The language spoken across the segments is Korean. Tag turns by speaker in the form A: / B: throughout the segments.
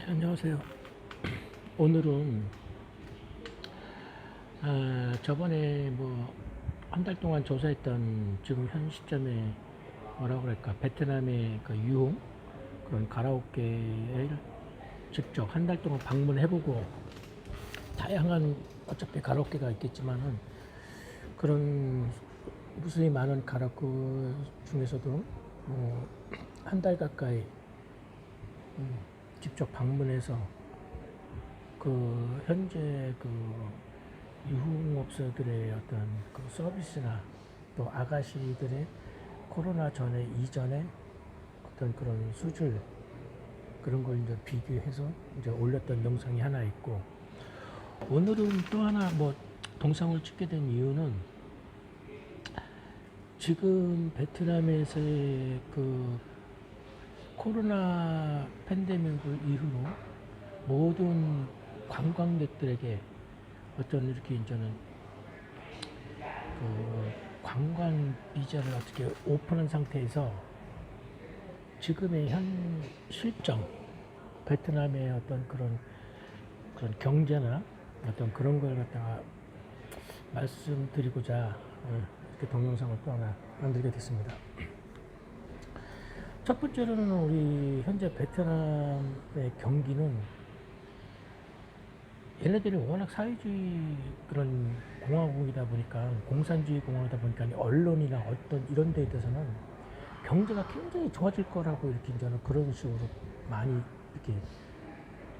A: 안녕하세요. 오늘은 저번에 뭐 한 달 동안 조사했던 지금 현 시점에 뭐라고 그럴까 베트남의 그 유흥 그런 가라오케를 직접 한 달 동안 방문해보고 다양한 어차피 가라오케가 있겠지만은 그런 무수히 많은 가라오케 중에서도 한 달 가까이 직접 방문해서 그 현재 그 유흥업소들의 어떤 그 서비스나 또 아가씨들의 코로나 전에 이전에 어떤 그런 수준 그런 걸 이제 비교해서 이제 올렸던 영상이 하나 있고, 오늘은 또 하나 뭐 동상을 찍게 된 이유는 지금 베트남에서의 그 코로나 팬데믹 이후로 모든 관광객들에게 어떤 이렇게 이제는 그 관광 비자를 어떻게 오픈한 상태에서 지금의 현 실정, 베트남의 어떤 그런 경제나 어떤 그런 걸 갖다가 말씀드리고자 이렇게 동영상을 또 하나 만들게 됐습니다. 첫 번째로는 우리 현재 베트남의 경기는 얘네들이 워낙 사회주의 그런 공화국이다 보니까, 공산주의 공화국이다 보니까 언론이나 어떤 이런 데에 대해서는 경제가 굉장히 좋아질 거라고 이렇게 이제는 그런 식으로 많이 이렇게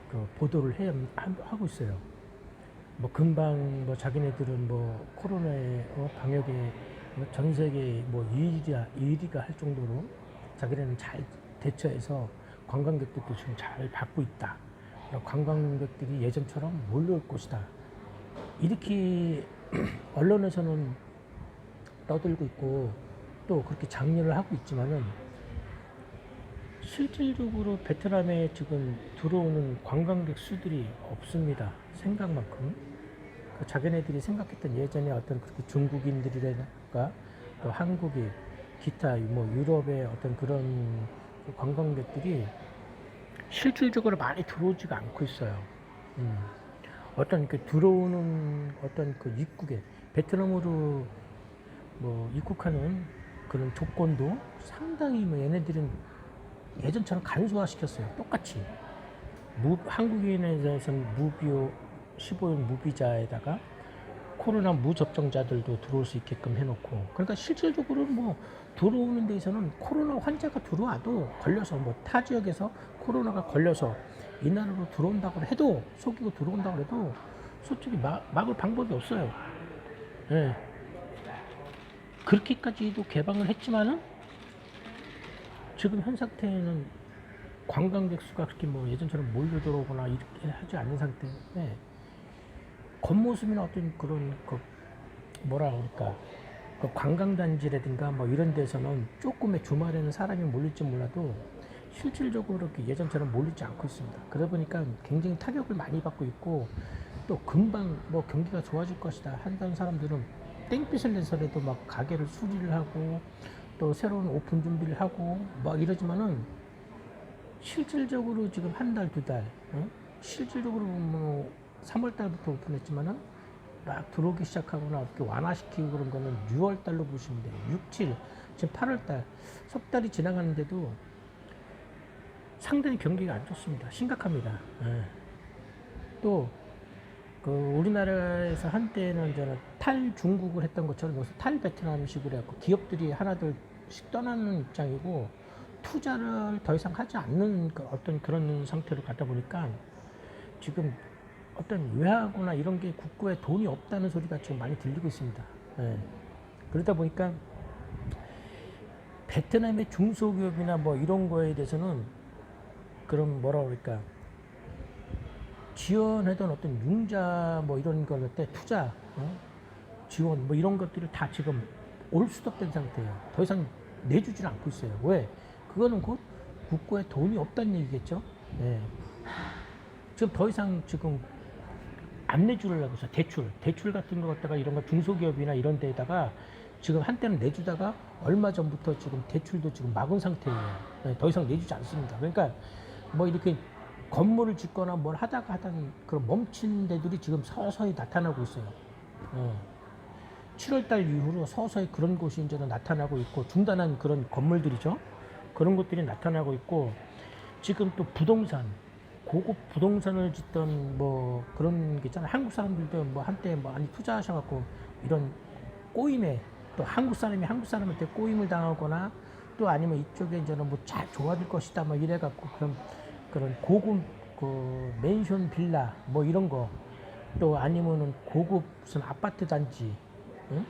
A: 그 보도를 하고 있어요. 뭐 금방 뭐 자기네들은 뭐 코로나의 방역에 전 세계 뭐 2위가 할 정도로 자기네는 잘 대처해서 관광객들도 지금 잘 받고 있다. 관광객들이 예전처럼 몰려올 것이다. 이렇게 언론에서는 떠들고 있고 또 그렇게 장려를 하고 있지만은 실질적으로 베트남에 지금 들어오는 관광객 수들이 없습니다. 생각만큼. 자기네들이 생각했던 예전에 어떤 그렇게 중국인들이라든가 또 한국이 기타 뭐 유럽의 어떤 그런 관광객들이 실질적으로 많이 들어오지가 않고 있어요. 어떤 그 들어오는 어떤 그 입국에 베트남으로 뭐 입국하는 그런 조건도 상당히 뭐 얘네들은 예전처럼 간소화시켰어요. 똑같이 한국인에 대해서는 무비오 15일 무비자에다가 코로나 무접종자들도 들어올 수 있게끔 해놓고, 그러니까 실질적으로 뭐 들어오는 데에서는 코로나 환자가 들어와도 걸려서 뭐 타 지역에서 코로나가 걸려서 이 나라로 들어온다고 해도, 속이고 들어온다고 해도 솔직히 막을 방법이 없어요. 예. 그렇게까지도 개방을 했지만은 지금 현 상태에는 관광객 수가 그렇게 뭐 예전처럼 몰려 들어오거나 이렇게 하지 않는 상태에 겉모습이나 어떤 그런 그 뭐라 그럴까 그 관광단지라든가 뭐 이런 데서는 조금의 주말에는 사람이 몰릴지 몰라도 실질적으로 그렇게 예전처럼 몰리지 않고 있습니다. 그러다 보니까 굉장히 타격을 많이 받고 있고, 또 금방 뭐 경기가 좋아질 것이다 한다는 사람들은 땡빛을 내서라도 막 가게를 수리를 하고 또 새로운 오픈 준비를 하고 막 이러지만은 실질적으로 지금 한 달, 두 달, 실질적으로 뭐 3월 달부터 오픈했지만은 막 들어오기 시작하거나 이렇게 완화시키고 그런 거는 6월 달로 보시면 돼요. 6, 7, 지금 8월 달, 석 달이 지나가는데도 상당히 경기가 안 좋습니다. 심각합니다. 또, 그 우리나라에서 한때는 저는 탈중국을 했던 것처럼 여기서 탈베트남식으로 해갖고 기업들이 하나둘씩 떠나는 입장이고, 투자를 더 이상 하지 않는 그 어떤 그런 상태로 가다 보니까 지금 어떤 외화거나 이런 게 국고에 돈이 없다는 소리가 지금 많이 들리고 있습니다. 예. 그러다 보니까 베트남의 중소기업이나 뭐 이런 거에 대해서는 그런 뭐라 그럴까 지원하던 어떤 융자 뭐 이런 걸 때 투자 지원 뭐 이런 것들을 다 지금 올 수도 없던 상태예요. 더 이상 내주질 않고 있어요. 왜? 그거는 곧 국고에 돈이 없다는 얘기겠죠. 예. 지금 더 이상 지금 안 내주려고 해서 대출 같은 거 갖다가 이런 거 중소기업이나 이런 데에다가 지금 한때는 내주다가 얼마 전부터 지금 대출도 지금 막은 상태예요. 네, 더 이상 내주지 않습니다. 그러니까 뭐 이렇게 건물을 짓거나 뭘 하다가 하던 그런 멈춘 데들이 지금 서서히 나타나고 있어요. 7월달 이후로 서서히 그런 곳이 이제는 나타나고 있고, 중단한 그런 건물들이죠. 그런 것들이 나타나고 있고, 지금 또 부동산, 고급 부동산을 짓던 뭐 그런 게 있잖아요. 한국 사람들도 뭐 한때 뭐 많이 투자하셔갖고 이런 꼬임에, 또 한국 사람이 한국 사람한테 꼬임을 당하거나, 또 아니면 이쪽에 이제는 뭐 잘 좋아질 것이다 뭐 이래갖고 그런 고급 그 맨션 빌라 뭐 이런 거, 또 아니면은 고급 무슨 아파트 단지, 응?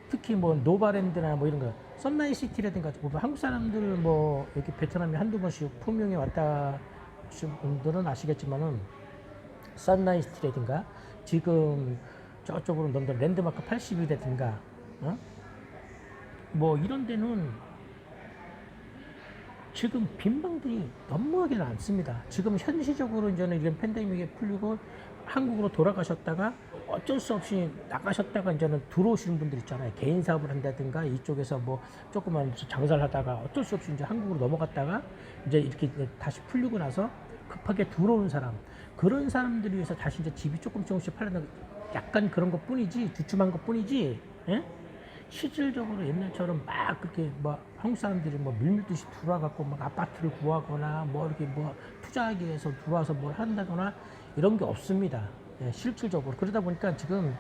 A: 특히 뭐 노바랜드나 뭐 이런 거, 선라이시티라든가 보면 한국 사람들 뭐 여기 베트남에 한두 번씩 품명에 왔다 하신 분들은 아시겠지만은, 선라이시티라든가 지금 저쪽으로 런던 랜드마크 80이라든가 뭐 이런 데는 지금 빈방들이 너무하게 많습니다. 지금 현실적으로 이제는 이런 팬데믹이 풀리고 한국으로 돌아가셨다가 어쩔 수 없이 나가셨다가 이제는 들어오시는 분들 있잖아요. 개인 사업을 한다든가 이쪽에서 뭐 조그만 장사를 하다가 어쩔 수 없이 이제 한국으로 넘어갔다가 이제 이렇게 다시 풀리고 나서 급하게 들어온 사람, 그런 사람들을 위해서 다시 이제 집이 조금씩 팔려는, 약간 그런 것 뿐이지, 주춤한 것 뿐이지, 예? 실질적으로 옛날처럼 막 그렇게 뭐 한국 사람들이 뭐 밀밀듯이 들어와갖고 막 아파트를 구하거나 뭐 이렇게 뭐 투자하기 위해서 들어와서 뭘 한다거나 이런 게 없습니다. 예, 실질적으로. 그러다 보니까 지금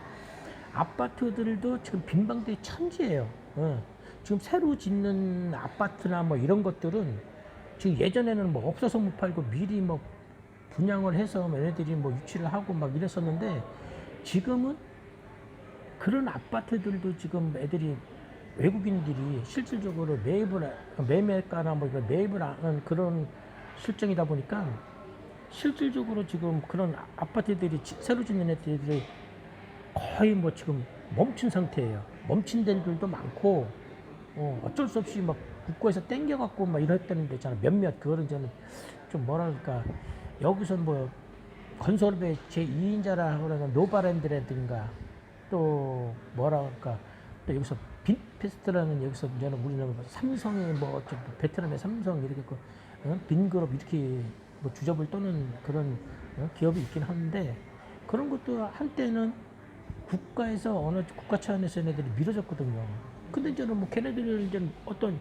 A: 아파트들도 지금 빈방들이 천지예요. 예. 지금 새로 짓는 아파트나 뭐 이런 것들은 지금 예전에는 뭐 없어서 못 팔고 미리 뭐 분양을 해서 얘네들이 뭐 유치를 하고 막 이랬었는데, 지금은 그런 아파트들도 지금 애들이, 외국인들이 실질적으로 매매가나 뭐 이런 매입을 하는 그런 실정이다 보니까, 실질적으로 지금 그런 아파트들이 새로 짓는 애들이 거의 뭐 지금 멈춘 상태예요. 멈춘 데들도 많고, 어쩔 수 없이 막 국고에서 땡겨갖고 막 이랬다는 데 있잖아. 몇몇, 그거는 저는 좀 뭐랄까, 여기서 뭐 건설업의 제2인자라 그러는 노바랜드라든가, 또 뭐라 그럴까, 또 여기서 빈페스트라는, 여기서 이제는 우리는 삼성의 뭐 베트남의 삼성 이렇게 그 빈그룹 이렇게 뭐 주접을 떠는 그런 기업이 있긴 한데, 그런 것도 한때는 국가에서 어느 국가 차원에서 얘네들이 밀어줬거든요. 근데 이제는 뭐 걔네들은 이제 어떤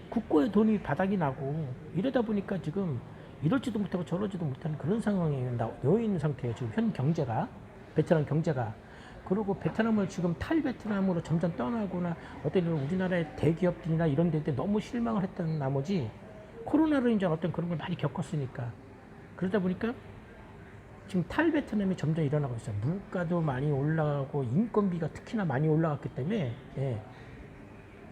A: 국고의 돈이 바닥이 나고 이러다 보니까 지금 이럴지도 못하고 저러지도 못하는 그런 상황에 놓여 있는 상태예요. 지금 현 경제가, 베트남 경제가. 그리고 베트남을 지금 탈베트남으로 점점 떠나거나, 어떤 우리나라의 대기업들이나 이런 데들 너무 실망을 했던 나머지, 코로나로 이제 어떤 그런 걸 많이 겪었으니까, 그러다 보니까 지금 탈베트남이 점점 일어나고 있어요. 물가도 많이 올라가고 인건비가 특히나 많이 올라갔기 때문에, 예,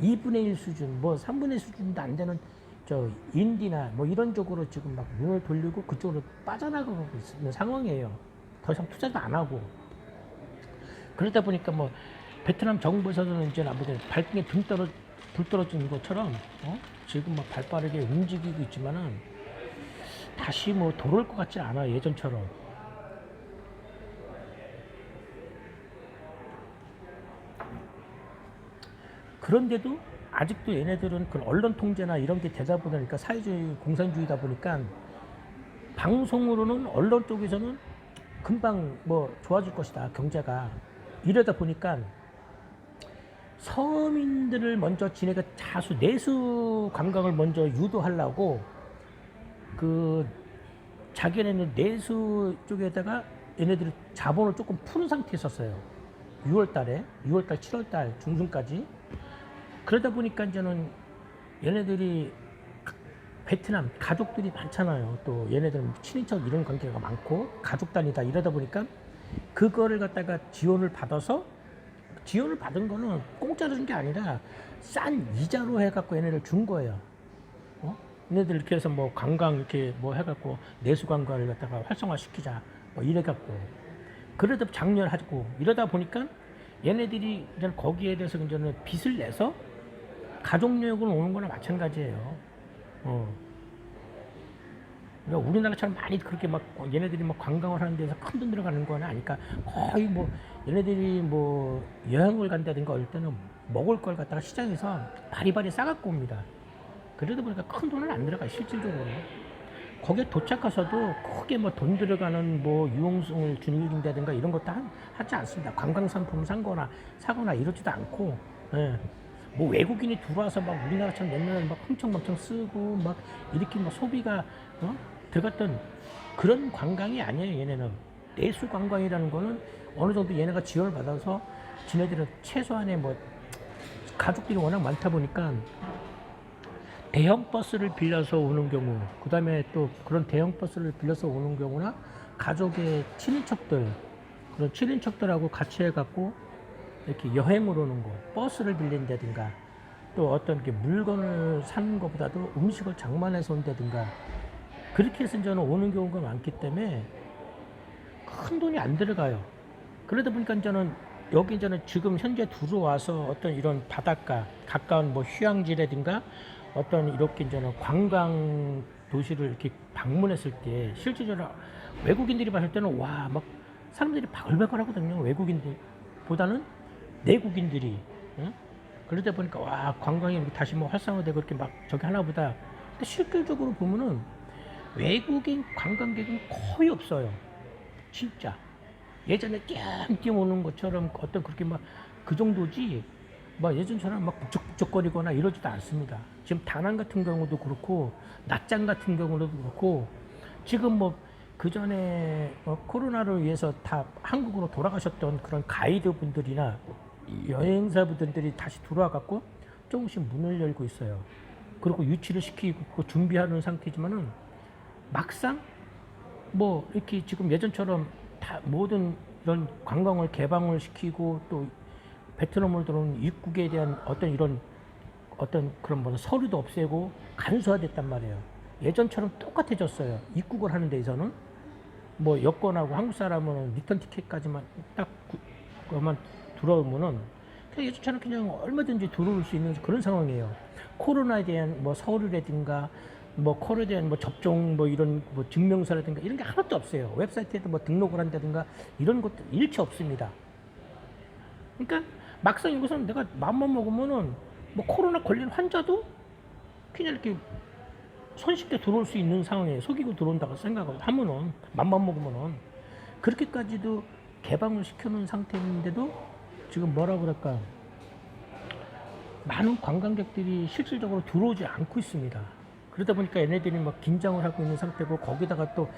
A: 2분의 1 수준, 뭐 3분의 1 수준도 안 되는 저 인디나 뭐 이런 쪽으로 지금 막 눈을 돌리고 그쪽으로 빠져나가고 있는 상황이에요. 더 이상 투자도 안 하고. 그러다 보니까 뭐 베트남 정부에서는 이제 아무튼 발등에 불 떨어지는 것처럼 지금 막 발빠르게 움직이고 있지만은 다시 뭐 돌아올 것 같지 않아요, 예전처럼. 그런데도 아직도 얘네들은 그 언론 통제나 이런 게 되다 보니까, 사회주의 공산주의다 보니까, 방송으로는, 언론 쪽에서는 금방 뭐 좋아질 것이다, 경제가. 이러다 보니까 서민들을 먼저 지네가 내수 관광을 먼저 유도하려고 그 자기네는 내수 쪽에다가 얘네들이 자본을 조금 푸는 상태에 있었어요. 6월달, 7월달 중순까지. 그러다 보니까 이제는 얘네들이 베트남 가족들이 많잖아요. 또 얘네들은 친인척 이런 관계가 많고 가족 단위다. 이러다 보니까 그거를 갖다가 지원을 받아서, 지원을 받은 거는 공짜로 준 게 아니라 싼 이자로 해갖고 얘네를 준 거예요. 얘네들 이렇게 해서 뭐 관광 이렇게 뭐 해갖고 내수 관광을 갖다가 활성화시키자 뭐 이래갖고, 그러다 장려하고 이러다 보니까 얘네들이 이제 거기에 대해서 이제는 빚을 내서 가족여행으로 오는 거나 마찬가지예요. 그러니까 우리나라처럼 많이 그렇게 막 얘네들이 막 관광을 하는 데서 큰 돈 들어가는 건 아니까, 거의 뭐 얘네들이 뭐 여행을 간다든가 할 때는 먹을 걸 갖다가 시장에서 바리바리 싸갖고 옵니다. 그러다 보니까 큰 돈은 안 들어가요, 실질적으로. 거기에 도착해서도 크게 뭐 돈 들어가는 뭐 유흥성을 즐긴다든가 이런 것도 하지 않습니다. 관광 상품 사거나 이러지도 않고, 예. 뭐 외국인이 들어와서 막 우리나라처럼 옛날에 막 흥청망청 쓰고 막 이렇게 막 소비가 들어갔던 그런 관광이 아니에요. 얘네는 내수 관광이라는 거는 어느 정도 얘네가 지원을 받아서 지네들은 최소한의 뭐 가족들이 워낙 많다 보니까 대형 버스를 빌려서 오는 경우, 그 다음에 또 그런 대형 버스를 빌려서 오는 경우나 가족의 그런 친인척들하고 같이 해갖고 이렇게 여행을 오는 거, 버스를 빌린다든가 또 어떤 이렇게 물건을 사는 것보다도 음식을 장만해서 온다든가 그렇게 해서 저는 오는 경우가 많기 때문에 큰 돈이 안 들어가요. 그러다 보니까 저는 여기 저는 지금 현재 들어와서 어떤 이런 바닷가, 가까운 뭐 휴양지라든가 어떤 이렇게 저는 관광 도시를 이렇게 방문했을 때 실질적으로 외국인들이 봤을 때는 와, 막 사람들이 바글바글 하거든요. 외국인들보다는 내국인들이. 응? 그러다 보니까 와, 관광이 다시 뭐 활성화되고 이렇게 막 저기 하나보다. 근데 실질적으로 보면은 외국인 관광객은 거의 없어요. 진짜. 예전에 띄엄띄엄 오는 것처럼 어떤 그렇게 막 그 정도지 막 예전처럼 막 북적북적거리거나 이러지도 않습니다. 지금 다낭 같은 경우도 그렇고 낮장 같은 경우도 그렇고 지금 뭐 그 전에 코로나를 위해서 다 한국으로 돌아가셨던 그런 가이드 분들이나 여행사 분들이 다시 들어와 갖고 조금씩 문을 열고 있어요. 그리고 유치를 시키고 준비하는 상태지만은 막상 뭐 이렇게 지금 예전처럼 다 모든 이런 관광을 개방을 시키고 또 베트남으로 들어온 입국에 대한 어떤 그런 뭐 서류도 없애고 간소화됐단 말이에요. 예전처럼 똑같아졌어요. 입국을 하는 데에서는 뭐 여권하고 한국 사람은 리턴 티켓까지만 딱 그만 들어오면은 그냥 예전처럼 그냥 얼마든지 들어올 수 있는 그런 상황이에요. 코로나에 대한 뭐 서류라든가 뭐 코로나에 대한 뭐 접종 뭐 이런 뭐 증명서라든가 이런 게 하나도 없어요. 웹사이트에도 뭐 등록을 한다든가 이런 것도 일체 없습니다. 그러니까 막상 이것은 내가 맘만 먹으면은 뭐 코로나 걸린 환자도 그냥 이렇게 손쉽게 들어올 수 있는 상황에 속이고 들어온다고 생각을 하면은 맘만 먹으면은 그렇게까지도 개방을 시켜놓은 상태인데도 지금 뭐라 그럴까 많은 관광객들이 실질적으로 들어오지 않고 있습니다. 그러다 보니까 얘네들이 막 긴장을 하고 있는 상태고 거기다가 또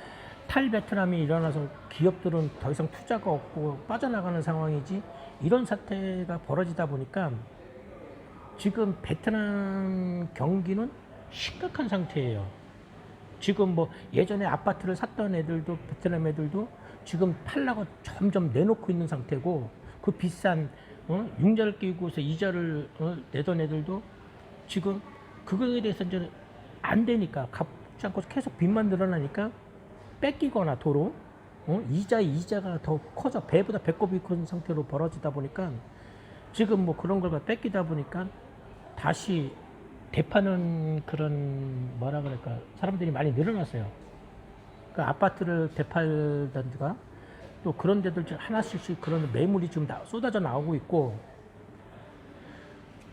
A: 탈베트남이 일어나서 기업들은 더 이상 투자가 없고 빠져나가는 상황이지 이런 사태가 벌어지다 보니까 지금 베트남 경기는 심각한 상태예요. 지금 뭐 예전에 아파트를 샀던 애들도 베트남 애들도 지금 팔라고 점점 내놓고 있는 상태고 그 비싼 융자를 끼고서 이자를 내던 애들도 지금 그거에 대해서 이제 안 되니까 갚지 않고 계속 빚만 늘어나니까 뺏기거나 도로 이자가 더 커져 배보다 배꼽이 큰 상태로 벌어지다 보니까 지금 뭐 그런 걸 뺏기다 보니까 다시 대파는 그런 뭐라 그럴까 사람들이 많이 늘어났어요. 그 아파트를 대팔던가 또 그런 데들 하나씩 그런 매물이 지금 쏟아져 나오고 있고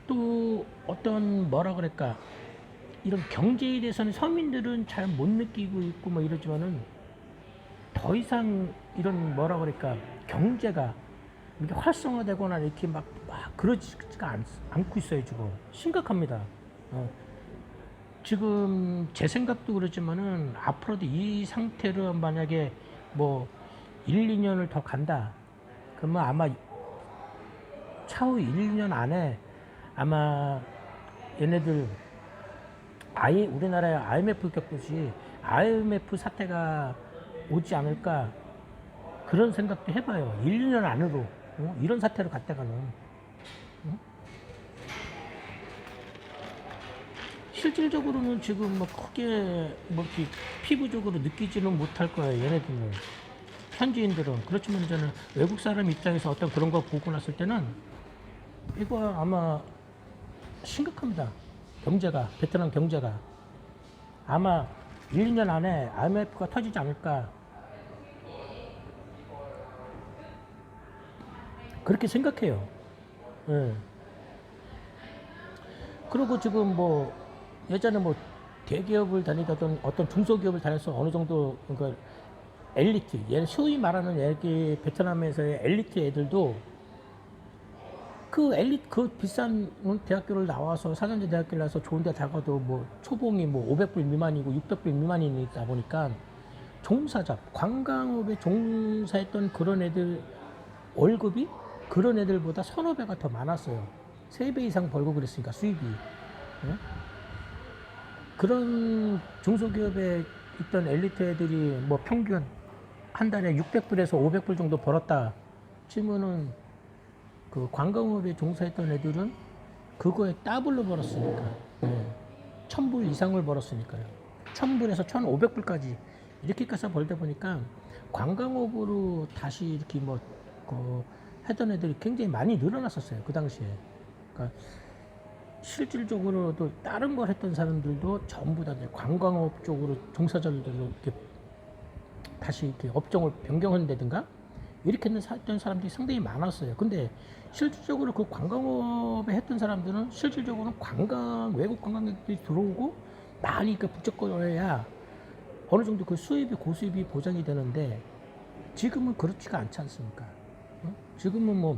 A: 또 어떤 뭐라 그럴까 이런 경제에 대해서는 서민들은 잘 못 느끼고 있고 뭐 이러지만은 더 이상 이런 뭐라 그럴까 경제가 이렇게 활성화되거나 이렇게 막 그러지가 않고 있어요. 지금 심각합니다. 지금 제 생각도 그렇지만은 앞으로도 이 상태로 만약에 뭐 1, 2년을 더 간다. 그러면 아마 차후 1, 2년 안에 아마 얘네들 우리나라에 IMF 겪듯이 IMF 사태가 오지 않을까 그런 생각도 해봐요. 1, 2년 안으로 이런 사태로 갔다가는 실질적으로는 지금 뭐 크게 뭐 이렇게 피부적으로 느끼지는 못할 거예요. 얘네들은 현지인들은 그렇지만 저는 외국 사람 입장에서 어떤 그런 거 보고 났을 때는 이거 아마 심각합니다. 베트남 경제가 아마 1, 2년 안에 IMF가 터지지 않을까 그렇게 생각해요. 예. 그리고 지금 뭐 예전에 뭐 대기업을 다니던 어떤 중소기업을 다녀서 어느 정도 그러니까 엘리트, 얘 소위 말하는 여기 베트남에서의 엘리트 애들도 그 엘리트 그 비싼 대학교를 나와서 4년제 대학교를 나와서 좋은 데 다가도 뭐 초봉이 뭐 500불 미만이고 600불 미만이다 보니까 종사자 관광업에 종사했던 그런 애들 월급이 그런 애들보다 서너 배가 더 많았어요. 3배 이상 벌고 그랬으니까 수입이. 예? 그런 중소기업에 있던 엘리트 애들이 뭐 평균 한 달에 600불에서 500불 정도 벌었다 치면은 그 관광업에 종사했던 애들은 그거에 더블로 벌었으니까. 예. 1000불 이상을 벌었으니까요. 1000불에서 1500불까지 이렇게 가서 벌다 보니까 관광업으로 다시 이렇게 뭐 그 했던 애들이 굉장히 많이 늘어났었어요. 그 당시에. 그러니까 실질적으로도 다른 걸 했던 사람들도 전부 다 이제 관광업 쪽으로 종사자들로 이렇게 다시 이렇게 업종을 변경한다든가 이렇게 했던 사람들이 상당히 많았어요. 근데 실질적으로 그 관광업에 했던 사람들은 실질적으로 외국 관광객들이 들어오고 많이 그 북적거려야 어느 정도 그 수입이 고수입이 보장이 되는데 지금은 그렇지가 않지 않습니까? 지금은 뭐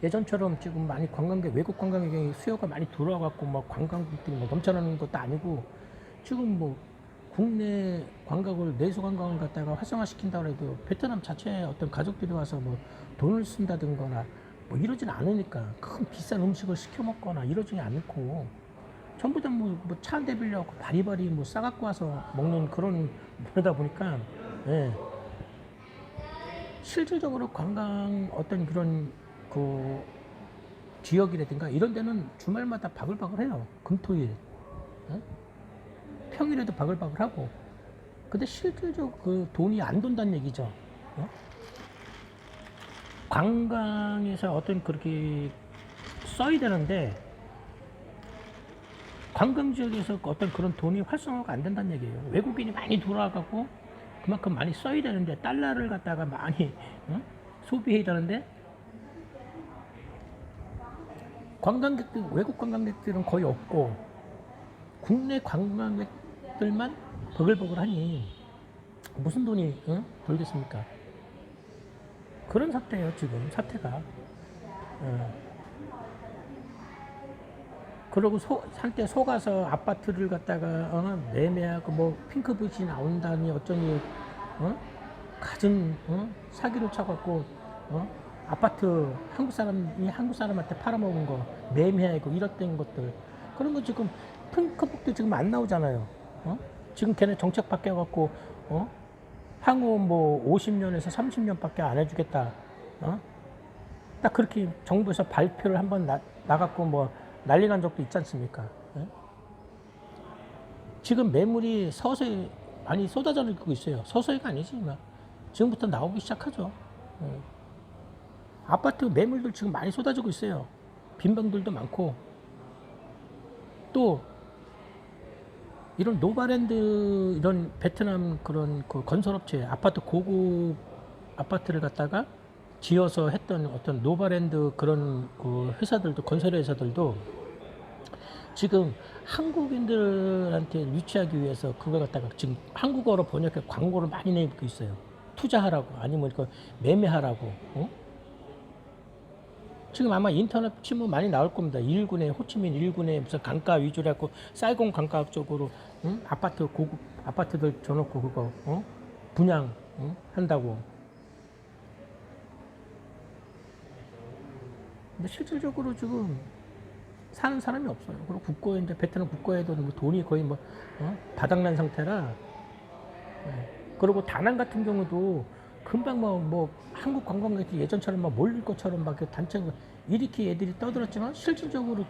A: 예전처럼 지금 많이 외국 관광객이 수요가 많이 들어와갖고 뭐 관광객들이 뭐 넘쳐나는 것도 아니고 지금 뭐 국내 관광을 내수 관광을 갖다가 활성화시킨다고 해도 베트남 자체에 어떤 가족들이 와서 뭐 돈을 쓴다든거나 뭐 이러진 않으니까 큰 비싼 음식을 시켜 먹거나 이러지 않고 전부 다 뭐 차 한 대 빌려갖고 바리바리 뭐 싸갖고 와서 먹는 그런 그러다 보니까 예. 실질적으로 관광 어떤 그런 그 지역이라든가 이런 데는 주말마다 바글바글해요. 금토일. 예? 평일에도 바글바글하고. 근데 실질적으로 그 돈이 안 돈다는 얘기죠. 어? 관광에서 어떤 그렇게 써야 되는데 관광 지역에서 어떤 그런 돈이 활성화가 안 된다는 얘기예요. 외국인이 많이 들어와갖고 그만큼 많이 써야 되는데 달러를 갖다가 많이 소비해야 되는데 외국 관광객들은 거의 없고 국내 관광객들만 버글버글하니 무슨 돈이 벌겠습니까? 그런 사태예요 지금 사태가. 그리고 한때 속아서 아파트를 갖다가 매매하고 뭐 핑크빛이 나온다니 어쩌니 갖은 사기를 쳐갖고 아파트 한국 사람한테 팔아먹은 거 매매하고 이랬던 것들 그런 거 지금 핑크북도 지금 안 나오잖아요. 지금 걔네 정책 바뀌어갖고 향후 뭐 50년에서 30년밖에 안 해주겠다. 딱 그렇게 정부에서 발표를 한번 나갖고 뭐 난리 난 적도 있지 않습니까? 지금 매물이 서서히 많이 쏟아지고 있어요. 서서히가 아니지, 막. 지금부터 나오기 시작하죠. 아파트 매물들 지금 많이 쏟아지고 있어요. 빈방들도 많고. 또, 이런 노바랜드, 이런 베트남 그런 그 건설업체, 고급 아파트를 갖다가 지어서 했던 어떤 노바랜드 그런 그 회사들도, 건설회사들도 지금 한국인들한테 유치하기 위해서 그걸 갖다가 지금 한국어로 번역해 광고를 많이 내고 있어요. 투자하라고, 아니면 그 매매하라고. 지금 아마 인터넷 치면 많이 나올 겁니다. 호치민 1군에 무슨 강가 위주로 해갖고 사이공 강가 쪽으로 고급 아파트들 줘놓고 그거 분양 한다고. 근데 실질적으로 지금 사는 사람이 없어요. 그리고 국고에 이제 베트남 국고에도 뭐 돈이 거의 뭐 바닥난 상태라. 그리고 다낭 같은 경우도 금방 뭐 한국 관광객들이 예전처럼 막 몰릴 것처럼 막 단체 이렇게 애들이 떠들었지만 실질적으로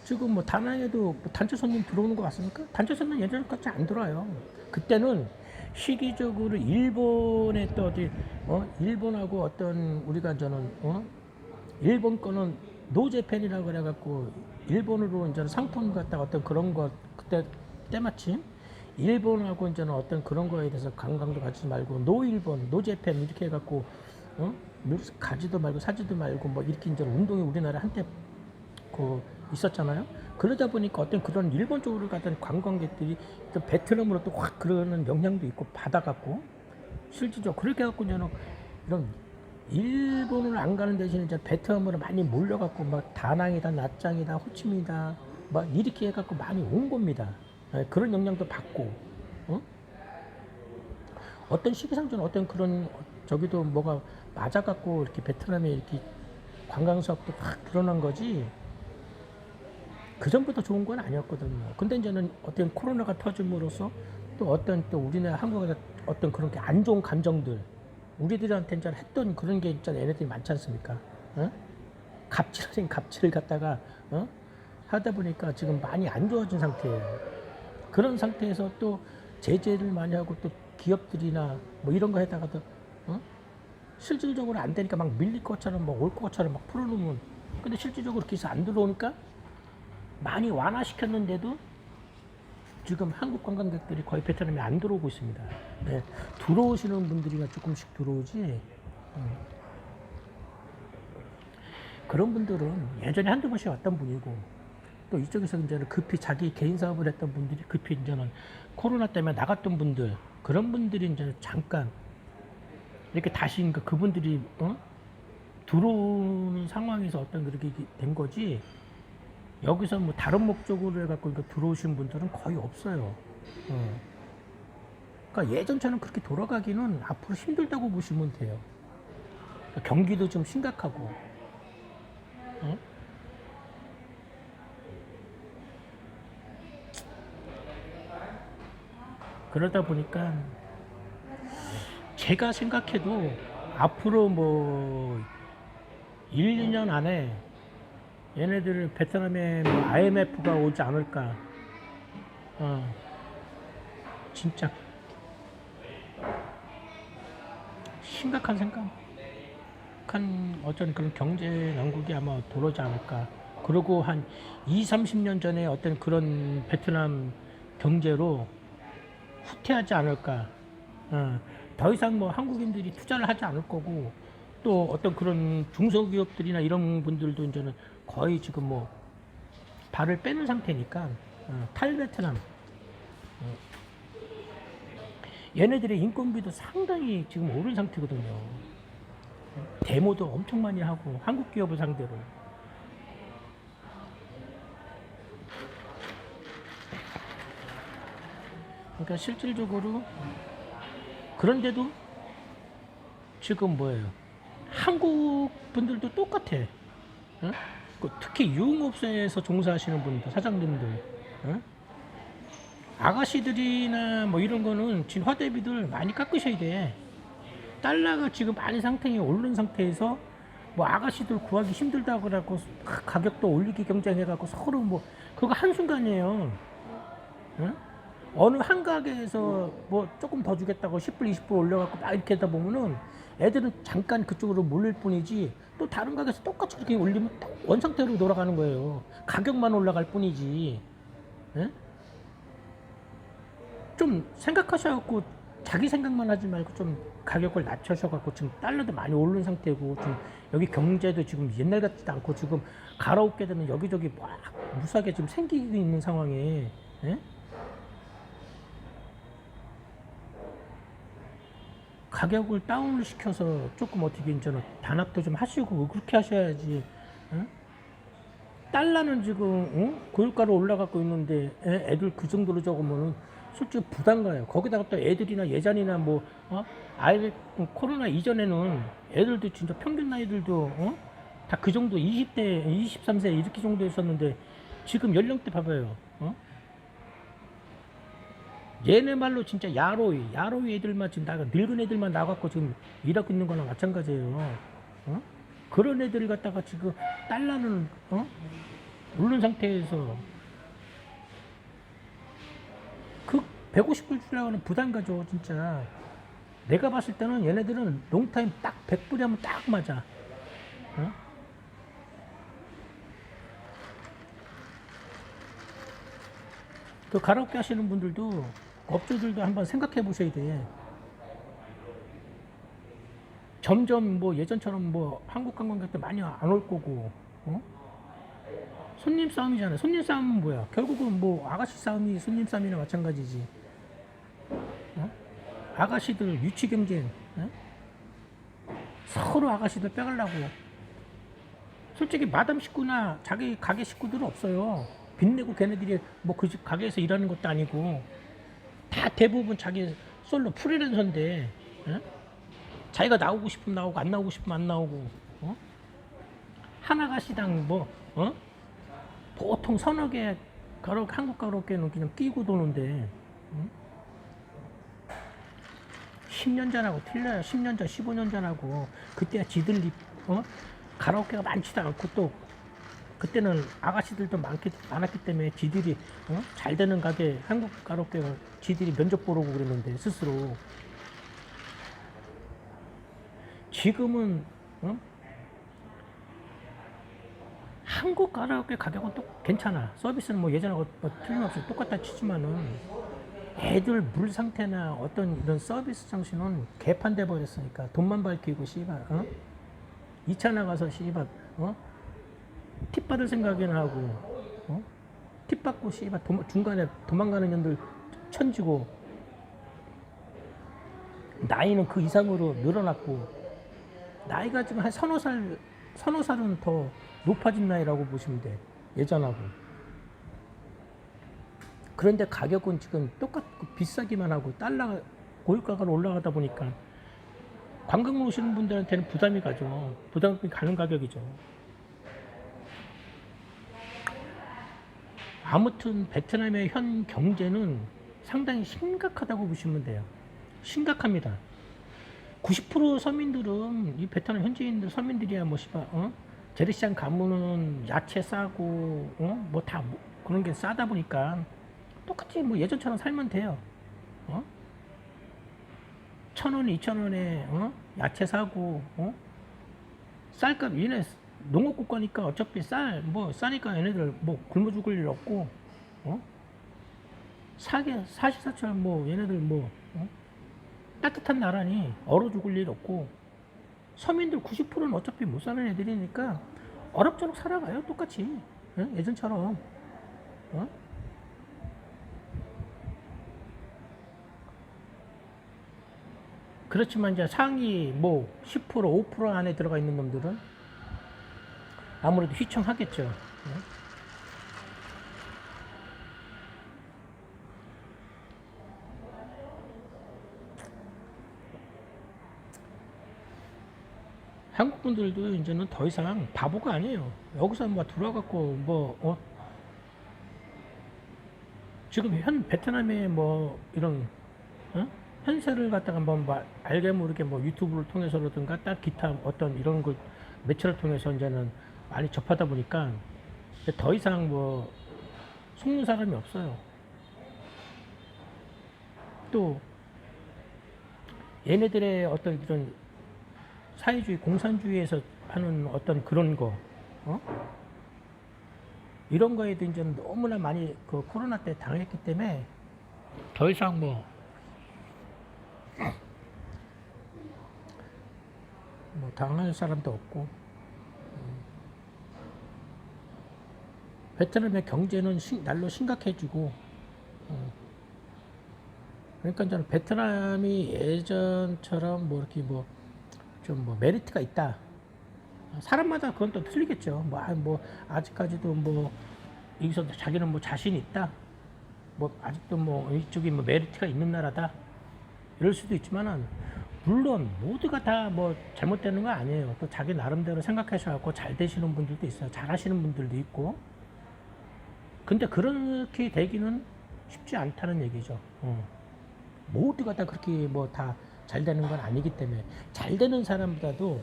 A: 지금 뭐 다낭에도 뭐 단체 손님 들어오는 거 같습니까? 단체 손님 예전같이 안 들어와요. 그때는 시기적으로 일본에 또 어디 일본하고 어떤 우리가 저는 일본 거는 노제팬이라고 그래갖고 일본으로 이제 상품 갖다가 어떤 그런 거 그때 때마침 일본하고 이제는 어떤 그런 거에 대해서 관광도 가지 말고 노일본, 노제팬 이렇게 해갖고 가지도 말고 사지도 말고 뭐 이렇게 이제 운동이 우리나라 한때 그 있었잖아요. 그러다 보니까 어떤 그런 일본 쪽으로 가던 관광객들이 또 베트남으로 또 확 그러는 영향도 있고 받아갖고 실질적으로 그렇게 해갖고 저는 이런 일본을 안 가는 대신에 이제 베트남으로 많이 몰려갖고 막 다낭이다, 나짱이다, 호치민이다 막 이렇게 해갖고 많이 온 겁니다. 예, 그런 영향도 받고, 어? 어떤 시기상조는 어떤 그런 저기도 뭐가 맞아갖고 이렇게 베트남에 이렇게 관광 사업도 확 드러난 거지. 그 전부터 좋은 건 아니었거든요. 근데 이제는 어떤 코로나가 터짐으로써 또 어떤 또 우리나라 한국에 어떤 그런 게 안 좋은 감정들 우리들한테 이제 했던 그런 게 있잖아. 얘네들이 많지 않습니까? 어? 갑질 아닌 갑질을 갖다가 어? 하다 보니까 지금 많이 안 좋아진 상태예요. 그런 상태에서 또 제재를 많이 하고 또 기업들이나 뭐 이런 거 해다가도 어? 실질적으로 안 되니까 막 밀릴 것처럼 뭐 올 것처럼 막 풀어놓으면 근데 실질적으로 그렇게 해서 안 들어오니까 많이 완화시켰는데도 지금 한국 관광객들이 거의 베트남에 안 들어오고 있습니다. 네, 들어오시는 분들이나 조금씩 들어오지. 그런 분들은 예전에 한두 번씩 왔던 분이고 또 이쪽에서 이제는 급히 자기 개인 사업을 했던 분들이 급히 이제는 코로나 때문에 나갔던 분들 그런 분들이 이제 잠깐 이렇게 다시 그분들이 들어오는 상황에서 어떤 그렇게 된 거지. 여기서 뭐 다른 목적으로 해갖고 들어오신 분들은 거의 없어요. 그러니까 예전처럼 그렇게 돌아가기는 앞으로 힘들다고 보시면 돼요. 그러니까 경기도 좀 심각하고, 어? 그러다 보니까 제가 생각해도 앞으로 뭐 1, 2년 안에 얘네들 베트남에 뭐 IMF가 오지 않을까. 진짜 심각한 생각한 어떤 그런 경제 난국이 아마 들어오지 않을까. 그리고 한 2, 30년 전에 어떤 그런 베트남 경제로 후퇴하지 않을까. 더 이상 뭐 한국인들이 투자를 하지 않을 거고 또 어떤 그런 중소기업들이나 이런 분들도 이제는 거의 지금 뭐 발을 빼는 상태니까 탈베트남 얘네들의 인건비도 상당히 지금 오른 상태거든요. 데모도 엄청 많이 하고 한국 기업을 상대로 그러니까 실질적으로 그런데도 지금 뭐예요? 한국 분들도 똑같아. 어? 특히 유흥업소에서 종사하시는 분들, 사장님들, 어? 아가씨들이나 뭐 이런 거는 지금 화대비들 많이 깎으셔야 돼. 달러가 지금 많이 상태에 오른 상태에서 뭐 아가씨들 구하기 힘들다고 그래갖고 가격도 올리기 경쟁해갖고 서로 뭐 그거 한순간이에요. 어? 어느 한 가게에서 뭐 조금 더 주겠다고 10불, 20불 올려갖고 막 이렇게 하다 보면은 애들은 잠깐 그쪽으로 몰릴 뿐이지 또 다른 가게에서 똑같이 그렇게 올리면 원상태로 돌아가는 거예요. 가격만 올라갈 뿐이지. 예? 좀 생각하셔갖고 자기 생각만 하지 말고 좀 가격을 낮춰셔갖고 지금 달러도 많이 오른 상태고 지금 여기 경제도 지금 옛날 같지도 않고 지금 갈아엎게 되면 여기저기 막 무수하게 지금 생기고 있는 상황에 예? 가격을 다운을 시켜서 조금 어떻게 이제는 단합도 좀 하시고 그렇게 하셔야지. 응? 달러는 지금 고유가로 올라가고 있는데 애들 그 정도로 적으면은 솔직히 부담가요. 거기다가 또 애들이나 예전이나 뭐 아이 코로나 이전에는 애들도 진짜 평균 나이들도 다 그 정도 20대, 23세 이렇게 정도 있었는데 지금 연령대 봐봐요. 얘네 말로 진짜 야로이 애들만 지금 나가 늙은 애들만 나갖고 지금 일하고 있는 거나 마찬가지예요. 그런 애들 갖다가 지금 달러는 오른 상태에서 그 150불 주려고 하는 부담 가죠 진짜. 내가 봤을 때는 얘네들은 롱타임 딱 100불이 하면 딱 맞아. 그 가라오케 하시는 분들도 업주들도 한번 생각해 보셔야 돼. 점점 뭐 예전처럼 뭐 한국 관광객들 많이 안 올 거고, 손님 싸움이잖아요. 손님 싸움은 뭐야? 결국은 뭐 아가씨 싸움이 손님 싸움이나 마찬가지지. 어? 아가씨들 유치 경쟁, 어? 서로 아가씨들 빼가려고. 솔직히 마담 식구나 자기 가게 식구들은 없어요. 빚내고 걔네들이 뭐 그 집 가게에서 일하는 것도 아니고 다 대부분 자기 솔로 프리랜서인데, 어? 자기가 나오고 싶으면 나오고 안 나오고 싶으면 안 나오고, 어? 한 아가씨당 뭐, 어? 보통 서너 개 한국 가로케는 그냥 끼고 도는데, 응? 10년 전하고 틀려요. 10년 전, 15년 전하고. 그때야 지들이, 어? 가라오케가 많지도 않고 또 그때는 아가씨들도 많았기 때문에 지들이, 어? 잘 되는 가게 한국 가라오케가 지들이 면접 보러 오고 그랬는데 스스로. 지금은, 어? 한국 가라오케 가격은 또 괜찮아. 서비스는 뭐 예전하고 뭐 틀림없이 똑같다 치지만은 애들 물 상태나 어떤 이런 서비스 장치는 개판돼 버렸으니까 돈만 밝히고 씨발, 어? 2차 나가서 씨발, 어? 팁 받을 생각이나 하고, 어? 팁 받고 씨발 중간에 도망가는 년들 천지고 나이는 그 이상으로 늘어났고 나이가 지금 한 서너 살은 더 높아진 나이라고 보시면 돼. 예전하고. 그런데 가격은 지금 똑같고 비싸기만 하고 달러가 고유가가 올라가다 보니까 관광을 오시는 분들한테는 부담이 가죠. 부담이 가는 가격이죠. 아무튼 베트남의 현 경제는 상당히 심각하다고 보시면 돼요. 심각합니다. 90% 서민들은 이 베트남 현지인들 서민들이야 뭐 씨발, 어? 재래시장 가면은 야채 싸고, 어? 뭐 다 그런 게 싸다 보니까 똑같이 뭐 예전처럼 살면 돼요. 어? 1,000원, 2,000원에, 어? 야채 사고, 어? 쌀값 얘네 농업국가니까 어차피 뭐 싸니까 얘네들 뭐 굶어 죽을 일 없고, 어? 사시사철 뭐 얘네들 뭐, 어? 따뜻한 나라니 얼어 죽을 일 없고 서민들 90%는 어차피 못 사는 애들이니까 어렵도록 살아가요. 똑같이, 어? 예전처럼, 어? 그렇지만 이제 상위 뭐 10%, 5% 안에 들어가 있는 놈들은 아무래도 휘청하겠죠. 어? 한국 분들도 이제는 더 이상 바보가 아니에요. 여기서 뭐 들어와갖고 뭐, 어? 지금 현 베트남의 뭐 이런, 어? 현세를 갖다가 뭐 알게 모르게 뭐 유튜브를 통해서라든가 딱 기타 어떤 이런 걸 매체를 통해서 이제는 많이 접하다 보니까 더 이상 뭐 속는 사람이 없어요. 또 얘네들의 어떤 이런 사회주의, 공산주의에서 하는 어떤 그런 거, 어? 이런 거에도 이제 너무나 많이 그 코로나 때 당했기 때문에 더 이상 뭐 당할 사람도 없고, 베트남의 경제는 날로 심각해지고, 그러니까 저는 베트남이 예전처럼 뭐 이렇게 뭐 좀 뭐 메리트가 있다. 사람마다 그건 또 틀리겠죠. 뭐 아직까지도 뭐 여기서 자기는 뭐 자신 있다. 뭐 아직도 뭐 이쪽이 뭐 메리트가 있는 나라다. 이럴 수도 있지만은 물론 모두가 다 뭐 잘못되는 거 아니에요. 또 자기 나름대로 생각하셔갖고 잘 되시는 분들도 있어요. 잘 하시는 분들도 있고. 근데 그렇게 되기는 쉽지 않다는 얘기죠. 모두가 다 그렇게 뭐 다 잘 되는 건 아니기 때문에 잘 되는 사람보다도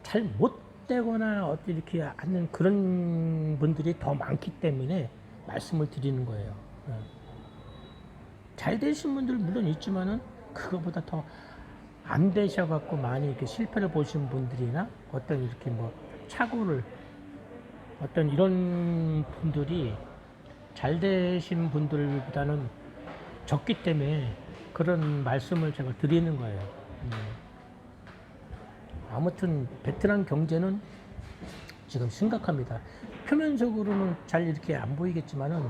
A: 잘 못 되거나 어떻게 이렇게 않는 그런 분들이 더 많기 때문에 말씀을 드리는 거예요. 잘 되신 분들 물론 있지만은 그거보다 더 안 되셔갖고 많이 이렇게 실패를 보신 분들이나 어떤 이렇게 뭐 착오를 어떤 이런 분들이 잘 되신 분들보다는 적기 때문에 그런 말씀을 제가 드리는 거예요. 아무튼 베트남 경제는 지금 심각합니다. 표면적으로는 잘 이렇게 안 보이겠지만은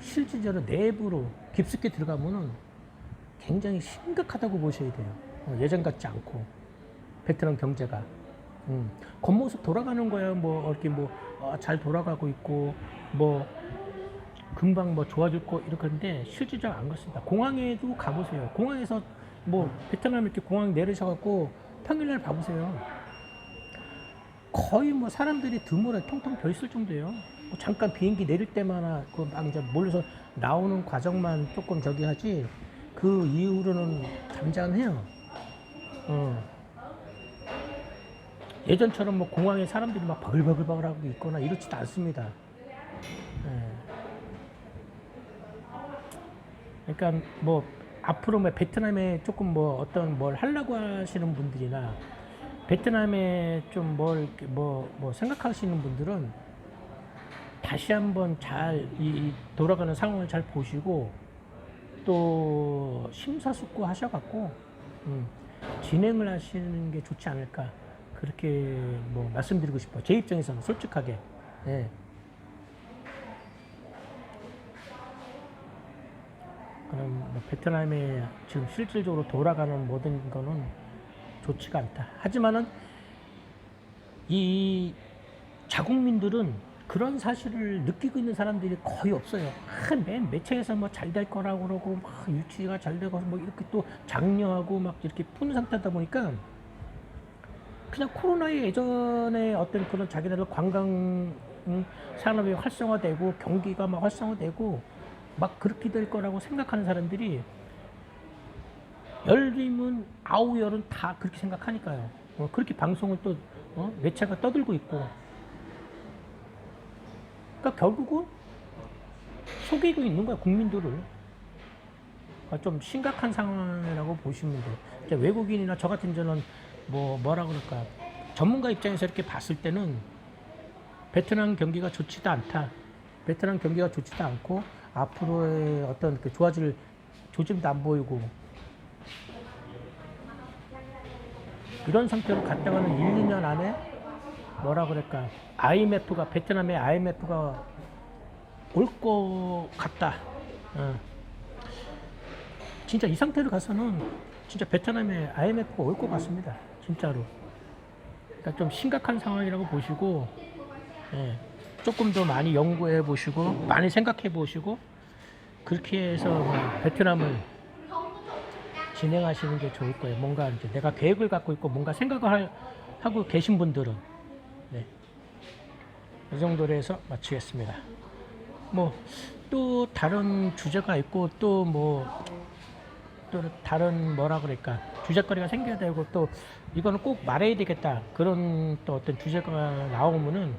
A: 실질적으로 내부로 깊숙이 들어가면은 굉장히 심각하다고 보셔야 돼요. 예전 같지 않고 베트남 경제가 겉모습 돌아가는 거야. 뭐 이렇게 뭐 잘 돌아가고 있고 뭐 금방 뭐 좋아질 거 이렇게 하는데 실질적으로 안 그렇습니다. 공항에도 가보세요. 공항에서 뭐 베트남 이렇게 공항 내리셔갖고 평일날 봐보세요. 거의 뭐 사람들이 드물어 통통 벼 있을 정도예요. 뭐 잠깐 비행기 내릴 때마다 그 막 이제 몰려서 나오는 과정만 조금 저기 하지 그 이후로는 잠잠해요. 예전처럼 뭐 공항에 사람들이 막 바글바글바글하고 있거나 이렇지도 않습니다. 예. 그러니까 뭐 앞으로 뭐 베트남에 조금 뭐 어떤 뭘 하려고 하시는 분들이나 베트남에 좀 뭘 뭐 생각하시는 분들은 다시 한번 잘 이 돌아가는 상황을 잘 보시고 또 심사숙고 하셔갖고 진행을 하시는 게 좋지 않을까 그렇게 뭐 말씀드리고 싶어요. 제 입장에서는 솔직하게. 예. 그럼 뭐 베트남에 지금 실질적으로 돌아가는 모든 거는 좋지가 않다. 하지만은 이 자국민들은 그런 사실을 느끼고 있는 사람들이 거의 없어요. 맨 매체에서 뭐 잘 될 거라고 그러고 막 유치가 잘 되고 뭐 이렇게 또 장려하고 막 이렇게 푸는 상태다 보니까 그냥 코로나의 예전에 어떤 그런 자기네들 관광 산업이 활성화되고 경기가 막 활성화되고 막 그렇게 될 거라고 생각하는 사람들이 열리면 아우 열은 다 그렇게 생각하니까요. 그렇게 방송을 또 매체가 떠들고 있고 그러니까 결국은 속이고 있는 거야 국민들을. 그러니까 좀 심각한 상황이라고 보시면 돼요. 외국인이나 저 같은 저는 뭐라 그럴까 전문가 입장에서 이렇게 봤을 때는 베트남 경기가 좋지도 않다. 베트남 경기가 좋지도 않고 앞으로의 어떤 그 좋아질 조짐도 안 보이고 이런 상태로 갔다가는 1, 2년 안에 뭐라 그럴까 IMF가 베트남의 IMF가 올 것 같다. 진짜 이 상태로 가서는 진짜 베트남의 IMF가 올 것 같습니다. 진짜로. 그러니까 좀 심각한 상황이라고 보시고 예, 조금 더 많이 연구해 보시고 많이 생각해 보시고 그렇게 해서 베트남을 진행하시는 게 좋을 거예요. 뭔가 이제 내가 계획을 갖고 있고 뭔가 생각을 하고 계신 분들은 네. 이 정도로 해서 마치겠습니다. 뭐 또 다른 주제가 있고 또 다른 뭐라 그럴까 주제거리가 생겨야 되고 또 이거는 꼭 말해야 되겠다 그런 또 어떤 주제가 나오면은